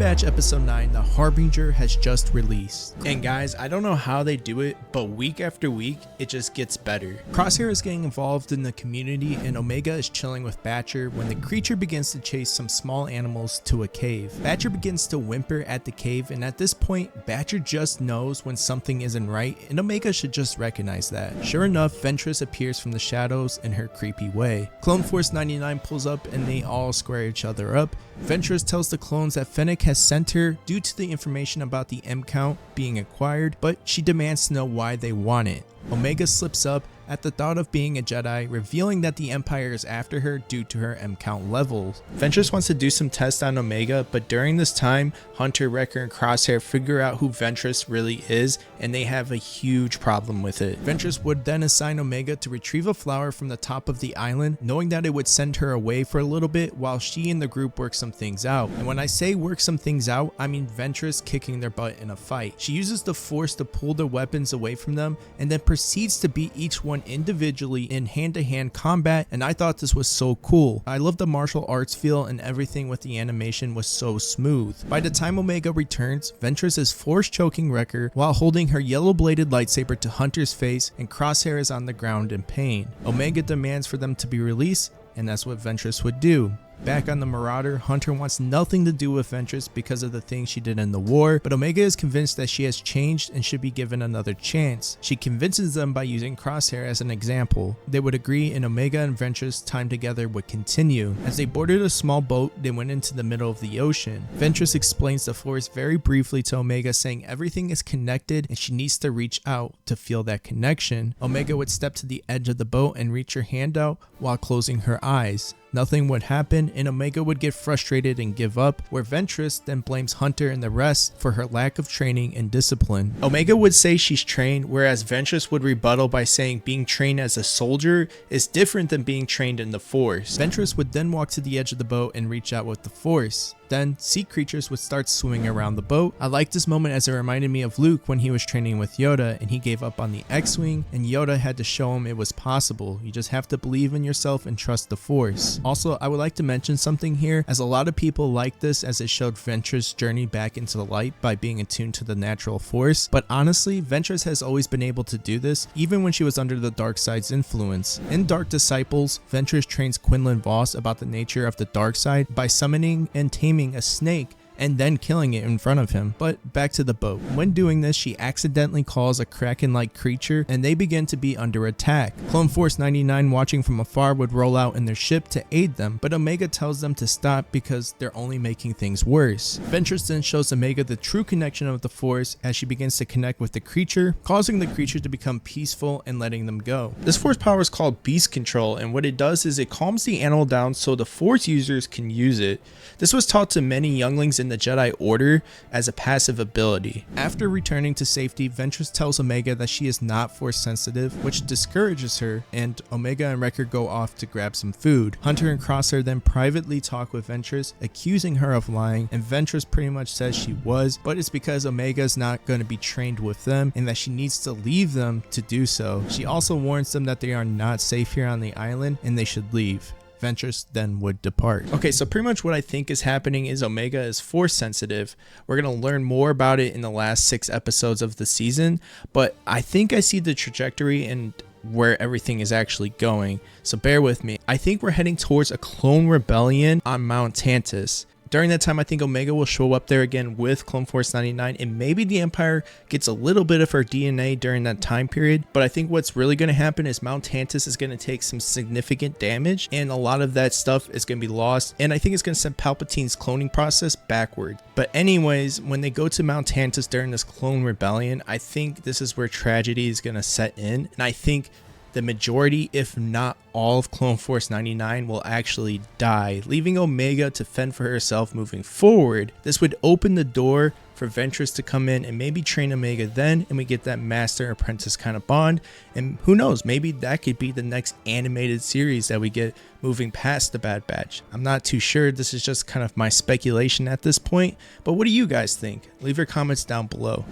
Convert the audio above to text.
Batch Episode 9, The Harbinger, has just released. And guys, I don't know how they do it, but week after week, it just gets better. Crosshair is getting involved in the community and Omega is chilling with Batcher when the creature begins to chase some small animals to a cave. Batcher begins to whimper at the cave, and at this point, Batcher just knows when something isn't right and Omega should just recognize that. Sure enough, Ventress appears from the shadows in her creepy way. Clone Force 99 pulls up and they all square each other up. Ventress tells the clones that Fennec has sent her due to the information about the M count being acquired, but she demands to know why they want it. Omega slips up at the thought of being a Jedi, revealing that the Empire is after her due to her M count levels. Ventress wants to do some tests on Omega, but during this time, Hunter, Wrecker, and Crosshair figure out who Ventress really is, and they have a huge problem with it. Ventress would then assign Omega to retrieve a flower from the top of the island, knowing that it would send her away for a little bit while she and the group work some things out. And when I say work some things out, I mean Ventress kicking their butt in a fight. She uses the Force to pull their weapons away from them, and then proceeds to beat each one individually in hand-to-hand combat, and I thought this was so cool. I love the martial arts feel and everything with the animation was so smooth. By the time Omega returns, Ventress is force choking Wrecker while holding her yellow-bladed lightsaber to Hunter's face, and Crosshair is on the ground in pain. Omega demands for them to be released, and that's what Ventress would do. Back on the Marauder, Hunter wants nothing to do with Ventress because of the things she did in the war, but Omega is convinced that she has changed and should be given another chance. She convinces them by using Crosshair as an example. They would agree and Omega and Ventress' time together would continue. As they boarded a small boat, they went into the middle of the ocean. Ventress explains the Force very briefly to Omega, saying everything is connected and she needs to reach out to feel that connection. Omega would step to the edge of the boat and reach her hand out while closing her eyes. Nothing would happen and Omega would get frustrated and give up, where Ventress then blames Hunter and the rest for her lack of training and discipline. Omega would say she's trained, whereas Ventress would rebuttal by saying being trained as a soldier is different than being trained in the Force. Ventress would then walk to the edge of the boat and reach out with the Force. Then, sea creatures would start swimming around the boat. I like this moment as it reminded me of Luke when he was training with Yoda and he gave up on the X-Wing and Yoda had to show him it was possible. You just have to believe in yourself and trust the Force. Also, I would like to mention something here, as a lot of people like this as it showed Ventress' journey back into the light by being attuned to the natural Force, but honestly, Ventress has always been able to do this even when she was under the dark side's influence. In Dark Disciples, Ventress trains Quinlan Voss about the nature of the dark side by summoning and taming a snake and then killing it in front of him. But back to the boat. When doing this, she accidentally calls a kraken-like creature and they begin to be under attack. Clone Force 99 watching from afar would roll out in their ship to aid them, but Omega tells them to stop because they're only making things worse. Ventress then shows Omega the true connection of the Force as she begins to connect with the creature, causing the creature to become peaceful and letting them go. This Force power is called Beast Control, and what it does is it calms the animal down so the Force users can use it. This was taught to many younglings in the Jedi Order as a passive ability. After returning to safety, Ventress tells Omega that she is not Force sensitive, which discourages her, and Omega and Wrecker go off to grab some food. Hunter and Crosshair then privately talk with Ventress, accusing her of lying, and Ventress pretty much says she was, but it's because Omega is not going to be trained with them and that she needs to leave them to do so. She also warns them that they are not safe here on the island and they should leave. Ventress then would depart. Okay, so pretty much what I think is happening is Omega is Force sensitive. We're going to learn more about it in the last 6 episodes of the season, but I think I see the trajectory and where everything is actually going, so bear with me. I think we're heading towards a clone rebellion on Mount Tantus. During that time, I think Omega will show up there again with Clone Force 99, and maybe the Empire gets a little bit of her DNA during that time period, but I think what's really going to happen is Mount Tantus is going to take some significant damage, and a lot of that stuff is going to be lost, and I think it's going to send Palpatine's cloning process backward. But anyways, when they go to Mount Tantus during this clone rebellion, I think this is where tragedy is going to set in, and I think the majority, if not all, of Clone Force 99 will actually die, leaving Omega to fend for herself moving forward. This would open the door for Ventress to come in and maybe train Omega then, and we get that master apprentice kind of bond, and who knows, maybe that could be the next animated series that we get moving past the Bad Batch. I'm not too sure, this is just kind of my speculation at this point, but what do you guys think? Leave your comments down below.